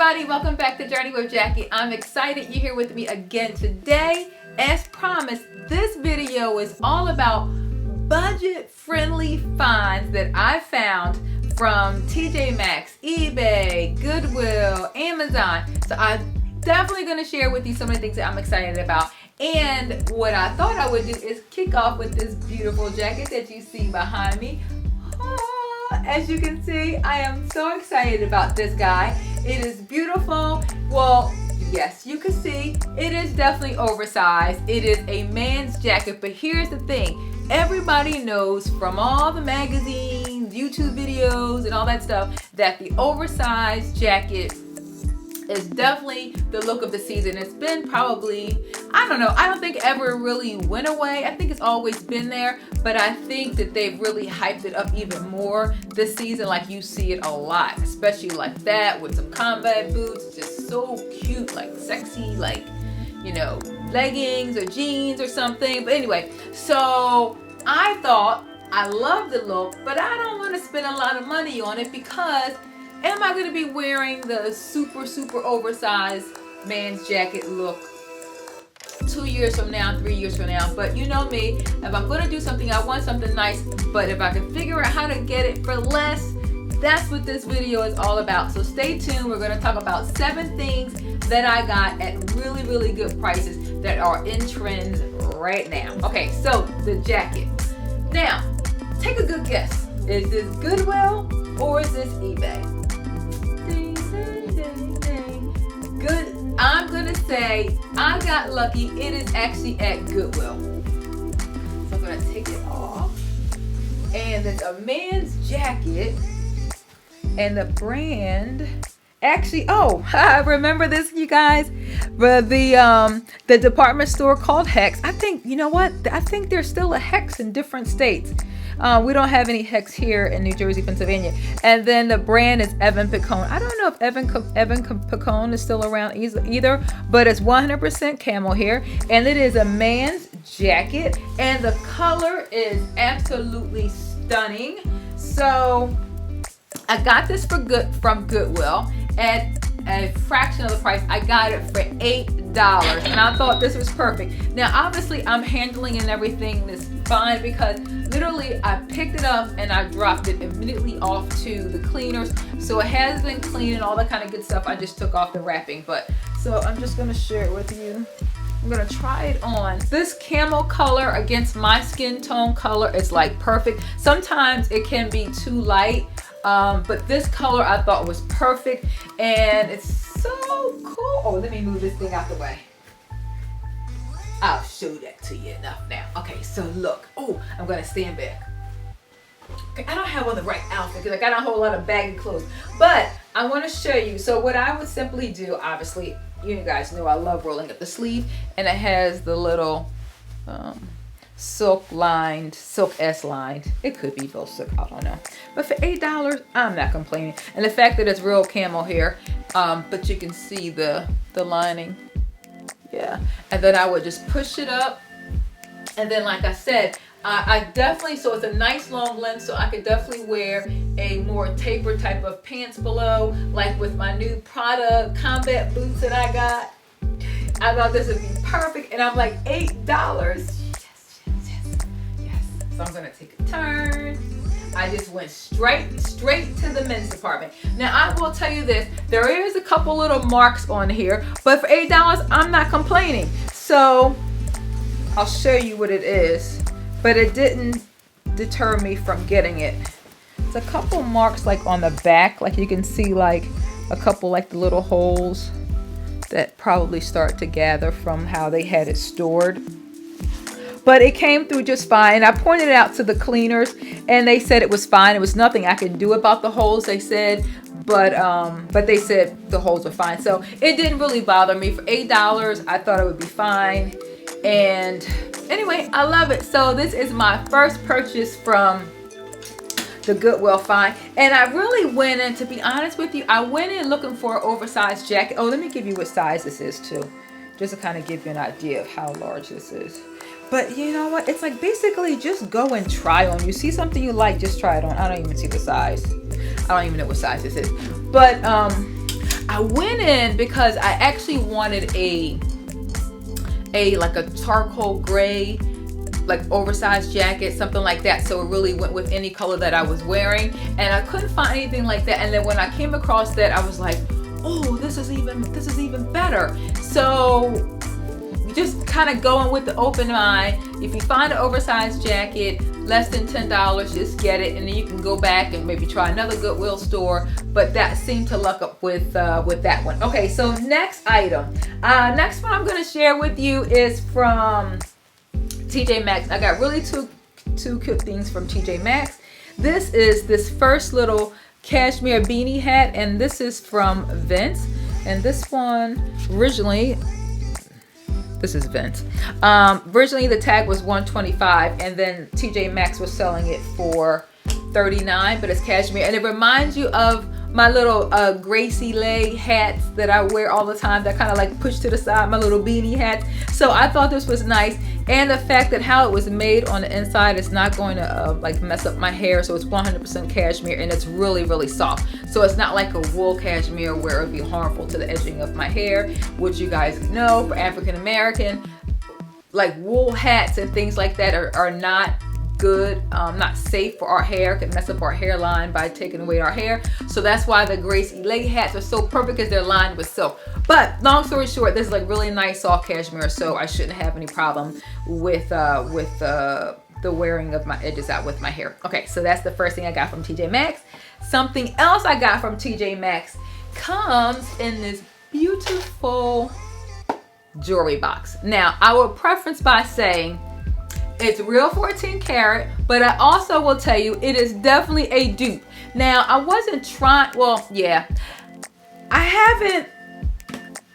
everybody, welcome back to Journey with Jackie. I'm excited you're here with me again today. As promised, this video is all about budget-friendly finds that I found from TJ Maxx, eBay, Goodwill, Amazon. So I'm definitely going to share with you some of the things that I'm excited about. And what I thought I would do is kick off with this beautiful jacket that you see behind me. As you can see, I am so excited about this guy. It is beautiful. Well, yes, you can see it is definitely oversized. It is a man's jacket, but here's the thing. Everybody knows from all the magazines, YouTube videos, and all that stuff that the oversized jacket is definitely the look of the season. It's been probably, I don't know, I don't think it ever really went away. I think it's always been there, but I think that they've really hyped it up even more this season. Like you see it a lot, especially like that with some combat boots, just so cute, like sexy, like, you know, leggings or jeans or something. But anyway, so I thought I love the look, but I don't want to spend a lot of money on it because am I going to be wearing the super oversized man's jacket look 2 years from now, 3 years from now? But you know me, if I'm going to do something, I want something nice. But if I can figure out how to get it for less, that's what this video is all about. So stay tuned. We're going to talk about 7 things that I got at really good prices that are in trend right now. Okay, so the jacket. Now, take a good guess. Is this Goodwill or is this eBay? Good. I'm gonna say I got lucky. It is actually at Goodwill. So I'm gonna take it off. And it's a man's jacket. And the brand actually, oh, I remember this, you guys. But the department store called Hex. I think, you know what? I think there's still a Hex in different states. We don't have any Hex here in New Jersey, Pennsylvania. And then the brand is Evan Picone. I don't know if Evan Picone is still around either, but it's 100% camel here. And it is a man's jacket. And the color is absolutely stunning. So I got this from Goodwill at a fraction of the price. I got it for $8. And I thought this was perfect. Now, obviously, I'm handling and everything this fine because literally I picked it up and I dropped it immediately off to the cleaners. So it has been clean and all that kind of good stuff. I just took off the wrapping. But so I'm just going to share it with you. I'm going to try it on. This camel color against my skin tone color is like perfect. Sometimes it can be too light. But this color I thought was perfect and it's so cool. Oh, let me move this thing out the way. I'll show that to you enough now. Okay, so look. Oh, I'm gonna stand back. Okay, I don't have on the right outfit because I got a whole lot of baggy clothes. But I want to show you. So what I would simply do, obviously, you guys know I love rolling up the sleeve, and it has the little silk S lined. It could be both silk, I don't know. But for $8, I'm not complaining. And the fact that it's real camel here, but you can see the lining. Yeah. And then I would just push it up. And then like I said, I definitely, so it's a nice long length, so I could definitely wear a more taper type of pants below, like with my new Prada combat boots that I got. I thought this would be perfect. And I'm like, $8. So I'm gonna take a turn. I just went straight to the men's department. Now I will tell you this, there is a couple little marks on here, but for $8, I'm not complaining. So I'll show you what it is, but it didn't deter me from getting it. It's a couple marks like on the back, like you can see like a couple like the little holes that probably start to gather from how they had it stored. But it came through just fine. I pointed it out to the cleaners and they said it was fine. It was nothing I could do about the holes, they said, but they said the holes were fine. So it didn't really bother me. For $8, I thought it would be fine. And anyway, I love it. So this is my first purchase from the Goodwill find. And I really went in, to be honest with you, I went in looking for an oversized jacket. Oh, let me give you what size this is too, just to kind of give you an idea of how large this is. But you know what? It's like basically just go and try on. You see something you like, just try it on. I don't even see the size. I don't even know what size this is. But I went in because I actually wanted a like a charcoal gray, like oversized jacket, something like that, so it really went with any color that I was wearing, and I couldn't find anything like that. And then when I came across that, I was like, oh, this is even better. So just kind of going with the open mind. If you find an oversized jacket less than $10, just get it, and then you can go back and maybe try another Goodwill store. But that seemed to luck up with that one. Okay, so next item. Next one I'm going to share with you is from TJ Maxx. I got really two cute things from TJ Maxx. This is this first little cashmere beanie hat, and this is from Vince. And this one originally, this is Vince. Originally the tag was $125, and then TJ Maxx was selling it for $39, but it's cashmere, and it reminds you of my little Gracie Lay hats that I wear all the time, that kind of like push to the side, my little beanie hats. So I thought this was nice, and the fact that how it was made on the inside is not going to like mess up my hair. So it's 100% cashmere, and it's really, really soft. So it's not like a wool cashmere where it would be harmful to the edging of my hair, which you guys know for African American, like wool hats and things like that are not good, not safe for our hair, can mess up our hairline by taking away our hair. So that's why the Gracie Lay hats are so perfect, because they're lined with silk. But long story short, this is like really nice soft cashmere, so I shouldn't have any problem with the wearing of my edges out with my hair. Okay, so that's the first thing I got from TJ Maxx. Something else I got from TJ Maxx comes in this beautiful jewelry box. Now, I will preface by saying it's real 14 karat, but I also will tell you it is definitely a dupe. Now, I wasn't trying, well, yeah, I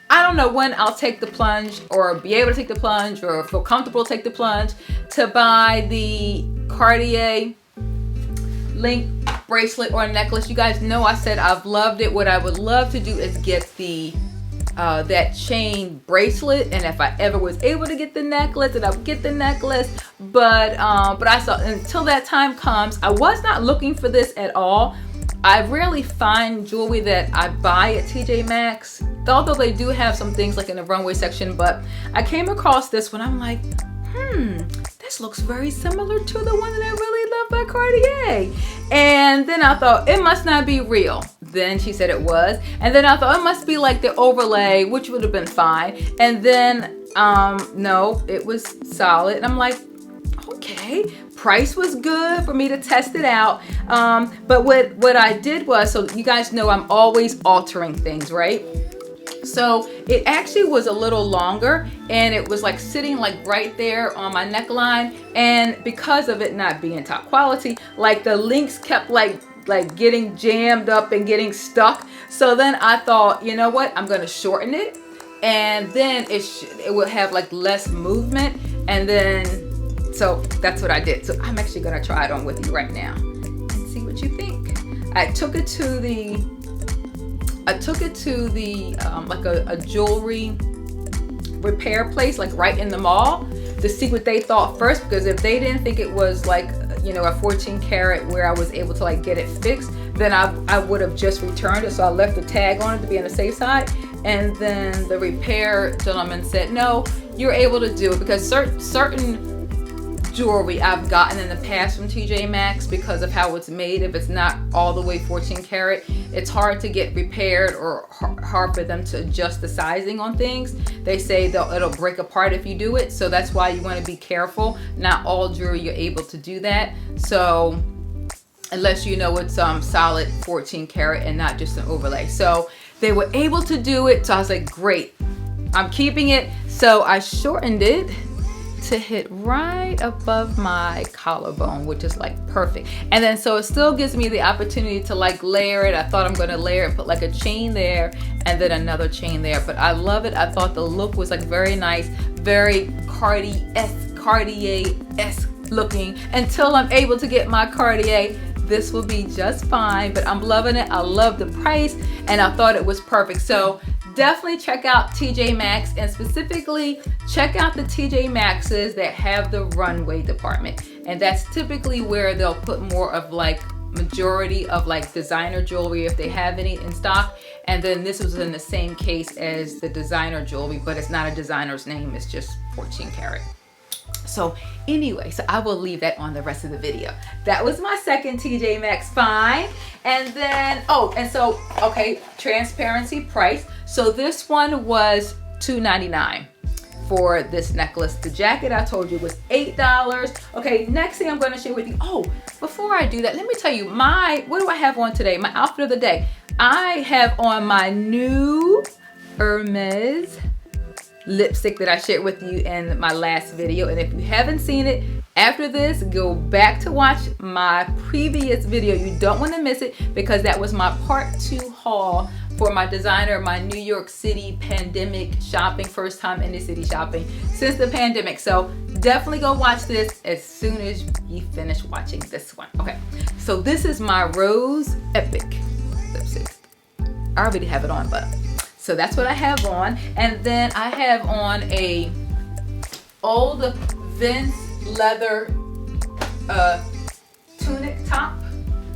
don't know when I'll take the plunge, or be able to take the plunge, or feel comfortable to take the plunge to buy the Cartier link bracelet or necklace. You guys know I said I've loved it. What I would love to do is get the that chain bracelet, and if I ever was able to get the necklace, then I would get the necklace. But I saw, until that time comes, I was not looking for this at all. I rarely find jewelry that I buy at TJ Maxx, although they do have some things like in the Runway section. But I came across this one. I'm like, this looks very similar to the one that I really love by Cartier. And then I thought, it must not be real. Then she said it was. And then I thought it must be like the overlay, which would have been fine. And then, no, it was solid. And I'm like, okay, price was good for me to test it out. But what I did was, so you guys know I'm always altering things, right? So it actually was a little longer, and it was like sitting like right there on my neckline. And because of it not being top quality, like the links kept like getting jammed up and getting stuck. So then I thought, you know what, I'm gonna shorten it, and then it will have like less movement. And then, so that's what I did. So I'm actually gonna try it on with you right now and see what you think. I took it to the like a jewelry repair place, like right in the mall, to see what they thought first, because if they didn't think it was like, you know, a 14 karat where I was able to like get it fixed, then I would have just returned it. So I left the tag on it to be on the safe side. And then the repair gentleman said, no, you're able to do it, because certain jewelry I've gotten in the past from TJ Maxx, because of how it's made, if it's not all the way 14 karat, it's hard to get repaired, or hard for them to adjust the sizing on things. They say it'll break apart if you do it. So that's why you want to be careful. Not all jewelry you're able to do that. So unless you know it's solid 14 karat and not just an overlay. So they were able to do it. So I was like, great, I'm keeping it. So I shortened it to hit right above my collarbone, which is like perfect. And then so it still gives me the opportunity to like layer it. I thought I'm gonna layer it, put like a chain there and then another chain there. But I love it. I thought the look was like very nice, very Cartier-esque looking. Until I'm able to get my Cartier, this will be just fine. But I'm loving it. I love the price, and I thought it was perfect. So definitely check out TJ Maxx, and specifically check out the TJ Maxxes that have the runway department. And that's typically where they'll put more of like majority of like designer jewelry if they have any in stock. And then this was in the same case as the designer jewelry, but it's not a designer's name, it's just 14 karat. So anyway, so I will leave that on the rest of the video. That was my second TJ Maxx find. And then, oh, and so, okay, transparency price. So this one was $2.99 for this necklace. The jacket I told you was $8. Okay, next thing I'm gonna share with you. Oh, before I do that, let me tell you what do I have on today? My outfit of the day. I have on my new Hermes lipstick that I shared with you in my last video. And if you haven't seen it, after this, go back to watch my previous video. You don't want to miss it because that was my part 2 haul for my designer, my New York City pandemic shopping, first time in the city shopping since the pandemic. So definitely go watch this as soon as you finish watching this one. Okay, so this is my Rose Epic lipstick. I already have it on, but so that's what I have on. And then I have on a old Vince leather tunic top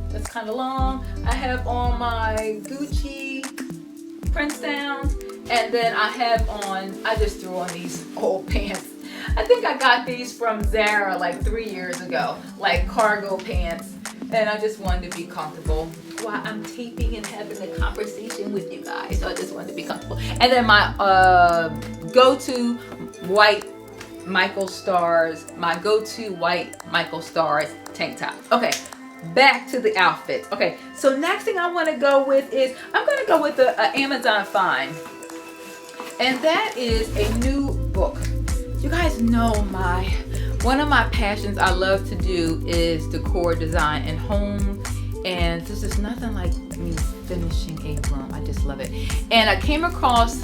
that's kind of long. I have on my Gucci Princetown, and then I have on, I just threw on these old pants. I think I got these from Zara like 3 years ago, like cargo pants, and I just wanted to be comfortable while I'm taping and having a conversation with you guys. So I just wanted to be comfortable. And then my go-to white Michael Stars tank top. Okay, back to the outfit. Okay, so next thing I want to go with is, I'm going to go with the Amazon find. And that is a new book. You guys know one of my passions I love to do is decor, design, and home. And there's just nothing like me finishing a room. I just love it. And I came across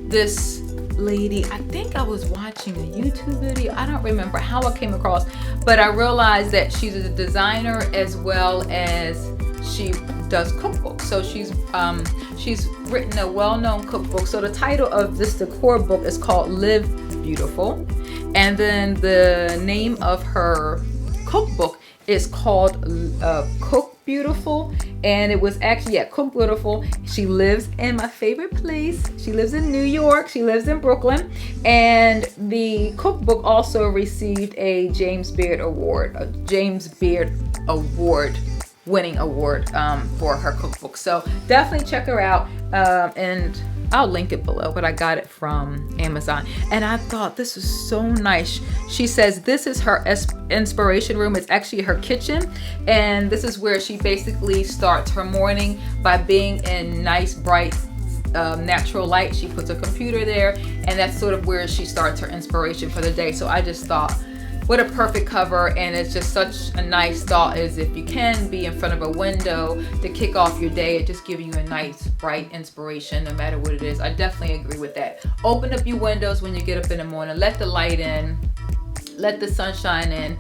this lady, I think I was watching a YouTube video, I don't remember how I came across, but I realized that she's a designer as well as she does cookbooks. So she's written a well-known cookbook. So the title of this decor book is called Live Beautiful, and then the name of her cookbook is called Cook Beautiful, and it was actually Cook Beautiful. She lives in my favorite place. She lives in New York. She lives in Brooklyn, and the cookbook also received a James Beard Award winning award for her cookbook. So definitely check her out, and I'll link it below, but I got it from Amazon. And I thought this was so nice. She says this is her inspiration room. It's actually her kitchen. And this is where she basically starts her morning by being in nice, bright, natural light. She puts a computer there, and that's sort of where she starts her inspiration for the day. So I just thought, what a perfect cover, and it's just such a nice thought, is if you can be in front of a window to kick off your day, it just gives you a nice bright inspiration no matter what it is. I definitely agree with that. Open up your windows when you get up in the morning, let the light in, let the sunshine in,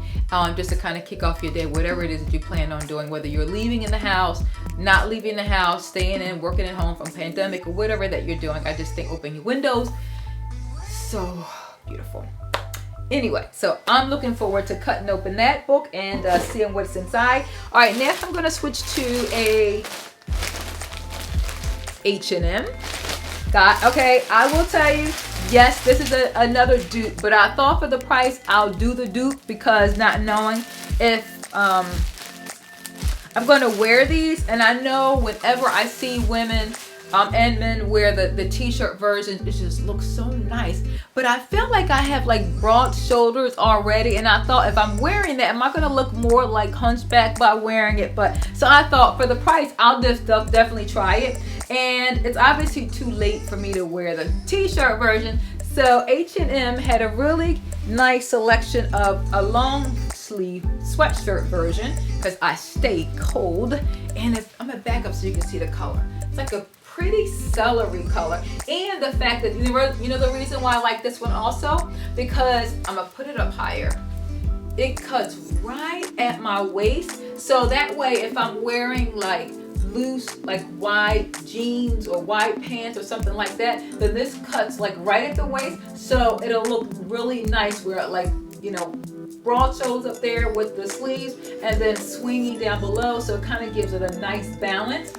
just to kind of kick off your day, whatever it is that you plan on doing, whether you're leaving in the house, not leaving the house, staying in, working at home from pandemic, or whatever that you're doing. I just think open your windows. So beautiful. Anyway, so I'm looking forward to cutting open that book and seeing what's inside. All right, next I'm going to switch to a H&M. Okay, I will tell you, yes, this is another dupe, but I thought for the price, I'll do the dupe, because not knowing if I'm going to wear these. And I know whenever I see women and men wear the t-shirt version, it just looks so nice. But I feel like I have like broad shoulders already, and I thought, if I'm wearing that, am I gonna look more like hunchback by wearing it? But so I thought for the price, I'll just definitely try it. And it's obviously too late for me to wear the t-shirt version. So H&M had a really nice selection of a long sleeve sweatshirt version, because I stay cold. And I'm gonna back up so you can see the color. It's like a pretty celery color. And the fact that, you know the reason why I like this one also? Because I'm gonna put it up higher. It cuts right at my waist. So that way, if I'm wearing like loose, like wide jeans or wide pants or something like that, then this cuts like right at the waist, so it'll look really nice where like, you know, broad shoulders up there with the sleeves and then swinging down below, so it kind of gives it a nice balance.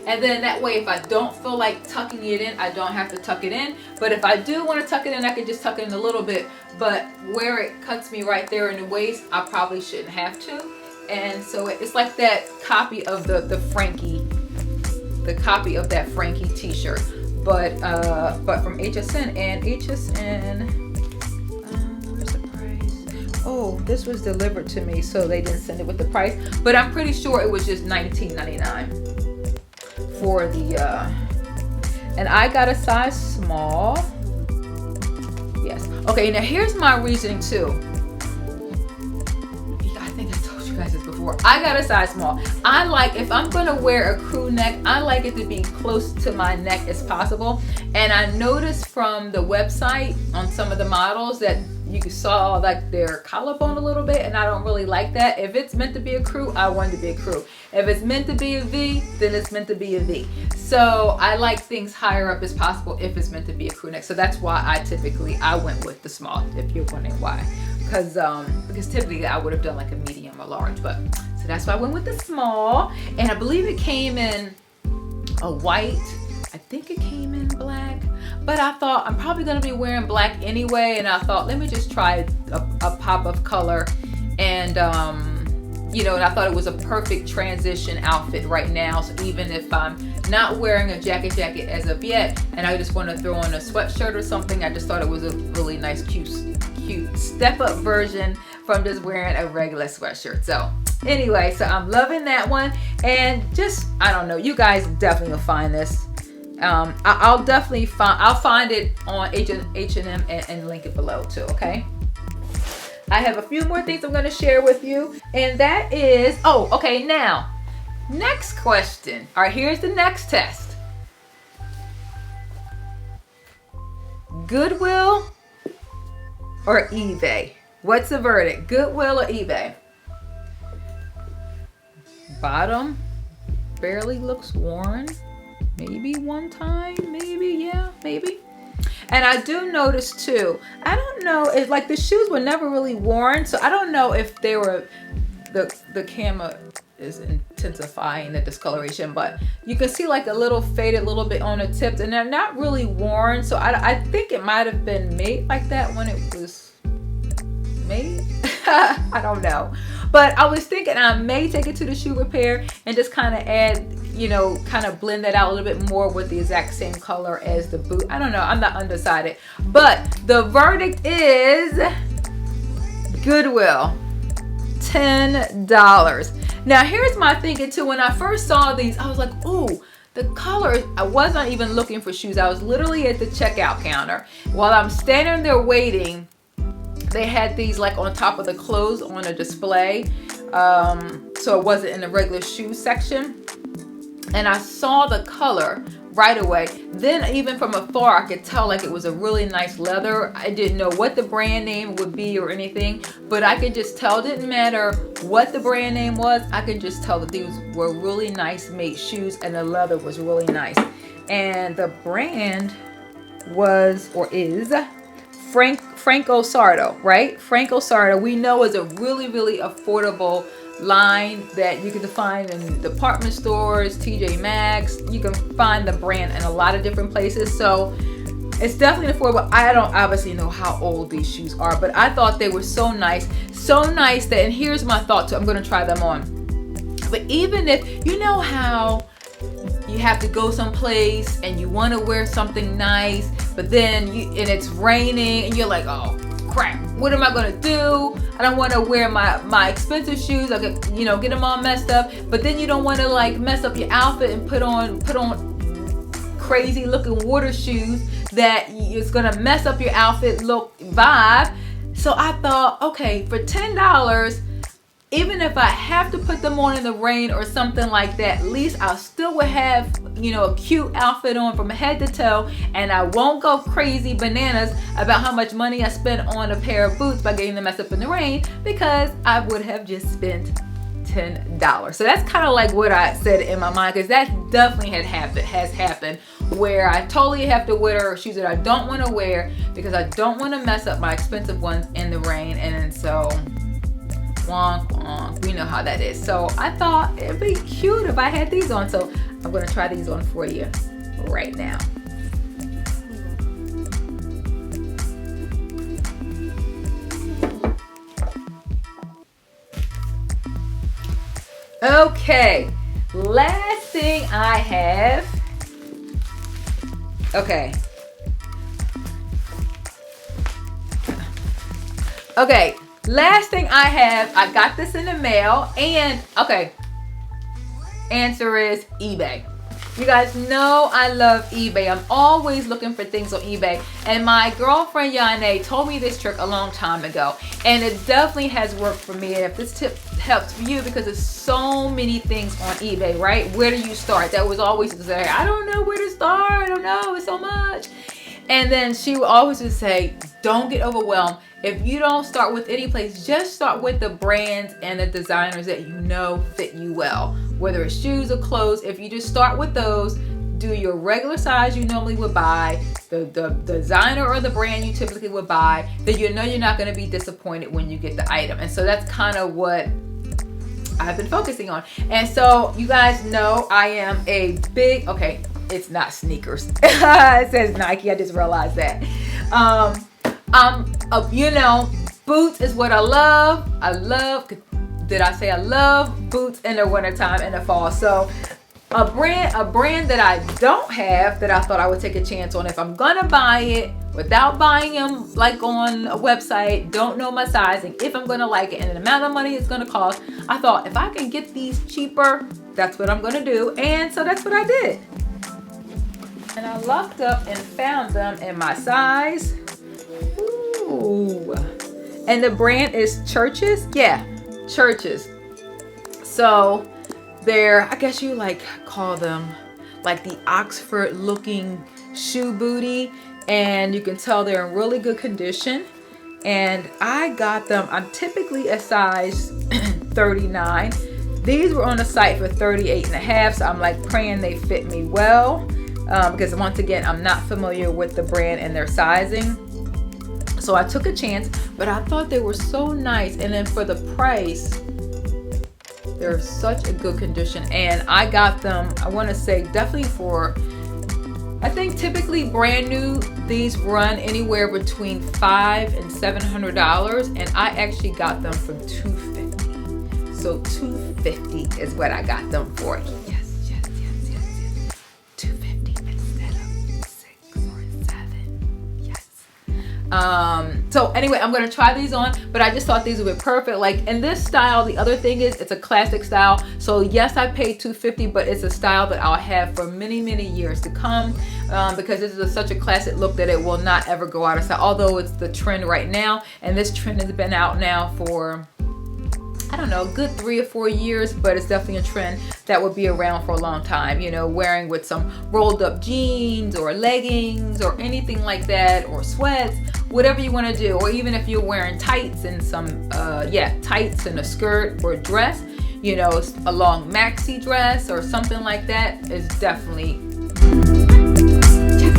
And then that way, if I don't feel like tucking it in, I don't have to tuck it in. But if I do want to tuck it in, I can just tuck it in a little bit. But where it cuts me right there in the waist, I probably shouldn't have to. And so it's like that copy of the Frankie, the copy of that Frankie t-shirt. But from HSN, and HSN, where's the price? Oh, this was delivered to me, so they didn't send it with the price. But I'm pretty sure it was just $19.99. For the and I got a size small. Yes. Okay, now here's my reasoning too. I think I told you guys this before. I got a size small. I like, if I'm gonna wear a crew neck, I like it to be close to my neck as possible. And I noticed from the website on some of the models that you saw like their collarbone a little bit, and I don't really like that. If it's meant to be a crew, I want it to be a crew. If it's meant to be a V, then it's meant to be a V. So I like things higher up as possible if it's meant to be a crew neck. So that's why I went with the small, if you're wondering why. Because typically I would have done like a medium or large, but so that's why I went with the small. And I believe it came in a white. I think it came in black. But I thought I'm probably going to be wearing black anyway, and I thought let me just try a pop of color. And you know, and I thought it was a perfect transition outfit right now. So even if I'm not wearing a jacket as of yet, and I just want to throw on a sweatshirt or something, I just thought it was a really nice, cute step up version from just wearing a regular sweatshirt. So anyway, so I'm loving that one. And just, I don't know, you guys definitely will find this. I'll definitely find it on H&M and link it below too, okay? I have a few more things I'm going to share with you, and that is, oh, okay, now, next question. All right, here's the next test. Goodwill or eBay? What's the verdict? Goodwill or eBay? Bottom barely looks worn. Maybe one time, maybe, yeah, maybe. And I do notice too, I don't know, if like the shoes were never really worn, so I don't know if they were, the camera is intensifying the discoloration, but you can see like a little faded little bit on the tips, and they're not really worn, so I think it might have been made like that when it was made. I don't know. But I was thinking I may take it to the shoe repair and just kind of add, you know, kind of blend that out a little bit more with the exact same color as the boot. I don't know. I'm not undecided. But the verdict is Goodwill, $10. Now, here's my thinking too. When I first saw these, I was like, ooh, the color, I wasn't even looking for shoes. I was literally at the checkout counter. While I'm standing there waiting, they had these like on top of the clothes on a display. So it wasn't in the regular shoe section. And I saw the color right away. Then even from afar, I could tell like it was a really nice leather. I didn't know what the brand name would be or anything, but I could just tell. It didn't matter what the brand name was. I could just tell that these were really nice made shoes and the leather was really nice. And the brand was, or is, Franco Sarto, right? Franco Sarto, we know, is a really, really affordable line that you can find in department stores, TJ Maxx. You can find the brand in a lot of different places. So it's definitely affordable. I don't obviously know how old these shoes are, but I thought they were so nice that, and here's my thought too, I'm going to try them on. But even if, you know how you have to go someplace and you want to wear something nice, but then and it's raining and you're like, oh crap, what am I gonna do? I don't want to wear my expensive shoes. I could, you know, get them all messed up, but then you don't want to like mess up your outfit and put on crazy looking water shoes that is gonna mess up your outfit look vibe. So I thought, okay, for $10, even if I have to put them on in the rain or something like that, at least I still would have, you know, a cute outfit on from head to toe, and I won't go crazy bananas about how much money I spent on a pair of boots by getting them messed up in the rain, because I would have just spent $10. So that's kind of like what I said in my mind, because that definitely has happened where I totally have to wear shoes that I don't want to wear because I don't want to mess up my expensive ones in the rain. And so wonk wonk, we know how that is. So I thought it'd be cute if I had these on. So I'm gonna try these on for you right now. Okay, last thing I have. Okay, last thing I have, I got this in the mail, and okay, answer is eBay. You guys know I love eBay. I'm always looking for things on eBay. And my girlfriend Yane told me this trick a long time ago. And it definitely has worked for me. And if this tip helps you, because there's so many things on eBay, right? Where do you start? That was always to say, I don't know where to start. I don't know. It's so much. And then she would always just say, don't get overwhelmed. If you don't start with any place, just start with the brands and the designers that you know fit you well. Whether it's shoes or clothes, if you just start with those, do your regular size you normally would buy, the designer or the brand you typically would buy, then you know you're not going to be disappointed when you get the item. And so that's kind of what I've been focusing on. And so you guys know I am a big, okay, it's not sneakers. It says Nike, I just realized that. You know, boots is what I love. Did I say I love boots in the wintertime and the fall? So a brand that I don't have that I thought I would take a chance on if I'm gonna buy it without buying them like on a website, don't know my sizing, if I'm gonna like it and the amount of money it's gonna cost, I thought if I can get these cheaper, that's what I'm gonna do. And so that's what I did. And I looked up and found them in my size. Ooh. And the brand is Churches. Yeah, Churches. So they're, I guess you like call them like the Oxford looking shoe booty. And you can tell they're in really good condition. And I got them, I'm typically a size 39. These were on the site for 38 and a half. So I'm like praying they fit me well. Because once again, I'm not familiar with the brand and their sizing. So I took a chance, but I thought they were so nice. And then for the price, they're such a good condition. And I got them, I want to say definitely for, I think typically brand new, these run anywhere between $500 and $700. And I actually got them for $250. So $250 is what I got them for. Yes. $250 instead of $6 or $7. Yes. So anyway, I'm gonna try these on, but I just thought these would be perfect. Like in this style, the other thing is it's a classic style. So yes, I paid $250, but it's a style that I'll have for many, many years to come. Because this is such a classic look that it will not ever go out of style. Although it's the trend right now, and this trend has been out now for, I don't know, a good 3 or 4 years, but it's definitely a trend that will be around for a long time. You know, wearing with some rolled up jeans or leggings or anything like that, or sweats, whatever you want to do. Or even if you're wearing tights and some, tights and a skirt or a dress, you know, a long maxi dress or something like that is definitely, yes.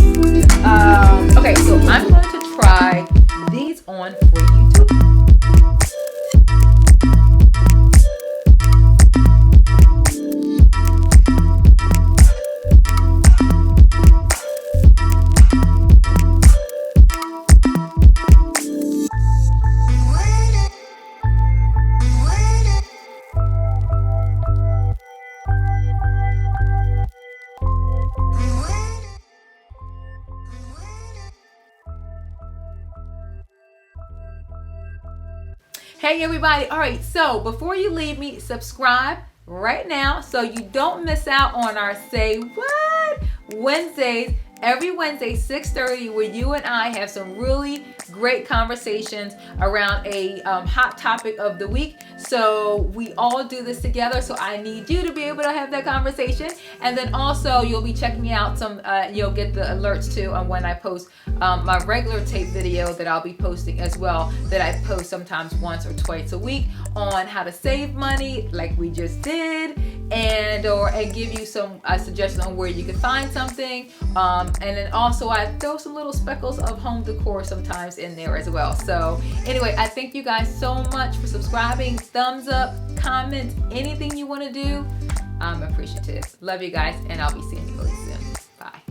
Okay, so I'm going to try these on for you too. Hey everybody, all right, so before you leave me, subscribe right now so you don't miss out on our Say What Wednesdays every Wednesday, 6:30, where you and I have some really great conversations around a hot topic of the week. So we all do this together. So I need you to be able to have that conversation. And then also you'll be checking out some, you'll get the alerts too on when I post my regular tape video that I'll be posting as well, that I post sometimes once or twice a week on how to save money like we just did, and give you some suggestions on where you can find something. And then also I throw some little speckles of home decor sometimes in there as well. So anyway, I thank you guys so much for subscribing. Thumbs up, comments, anything you want to do. I'm appreciative. Love you guys, and I'll be seeing you really soon. Bye.